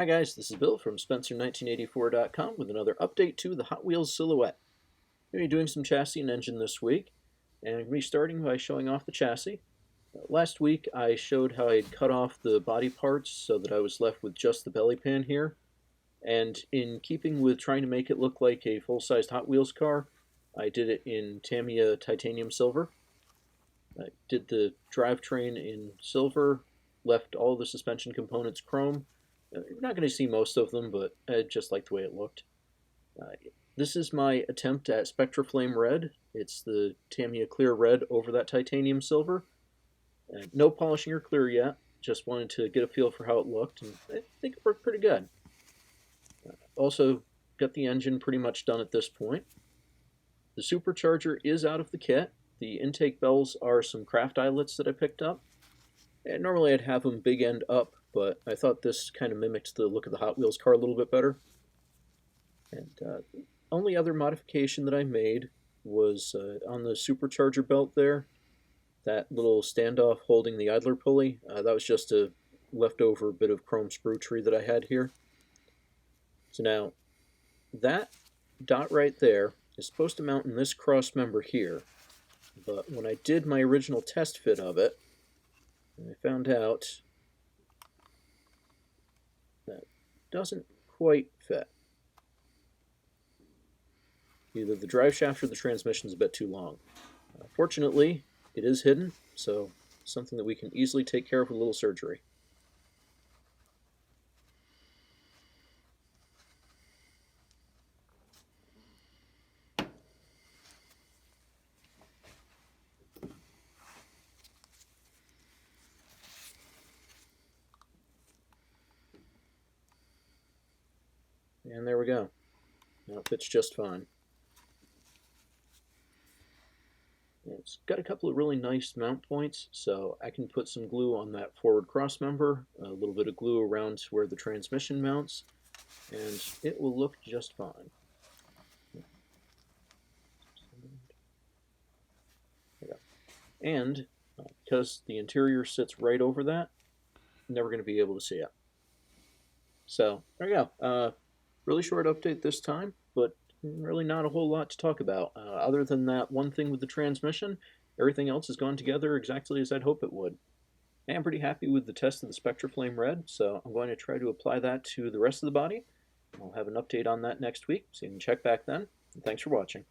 Hi guys, this is Bill from Spencer1984.com with another update to the Hot Wheels Silhouette. I'm going to be doing some chassis and engine this week, and I'm going to be starting by showing off the chassis. Last week I showed how I had cut off the body parts so that I was left with just the belly pan here, and in keeping with trying to make it look like a full-sized Hot Wheels car, I did it in Tamiya Titanium Silver. I did the drivetrain in silver, left all the suspension components chrome. You're not going to see most of them, but I just like the way it looked. Uh, this is my attempt at Spectraflame Red. It's the Tamiya Clear Red over that titanium silver. No polishing or clear yet. Just wanted to get a feel for how it looked, and I think it worked pretty good. Also, got the engine pretty much done at this point. The supercharger is out of the kit. The intake bells are some craft eyelets that I picked up. And normally I'd have them big end up, but I thought this kind of mimicked the look of the Hot Wheels car a little bit better. And the only other modification that I made was on the supercharger belt there, that little standoff holding the idler pulley. That was just a leftover bit of chrome sprue tree that I had here. So now, that dot right there is supposed to mount in this cross member here, but when I did my original test fit of it, I found out that doesn't quite fit. Either the drive shaft or the transmission is a bit too long. Fortunately, it is hidden, so something that we can easily take care of with a little surgery. And there we go. Now it fits just fine. It's got a couple of really nice mount points, so I can put some glue on that forward cross member, a little bit of glue around where the transmission mounts, and it will look just fine. And because the interior sits right over that, I'm never going to be able to see it. So there you go. Really short update this time, but really not a whole lot to talk about. Other than that one thing with the transmission, everything else has gone together exactly as I'd hope it would. And I'm pretty happy with the test of the Spectraflame Red, so I'm going to try to apply that to the rest of the body. I'll have an update on that next week, so you can check back then. And thanks for watching.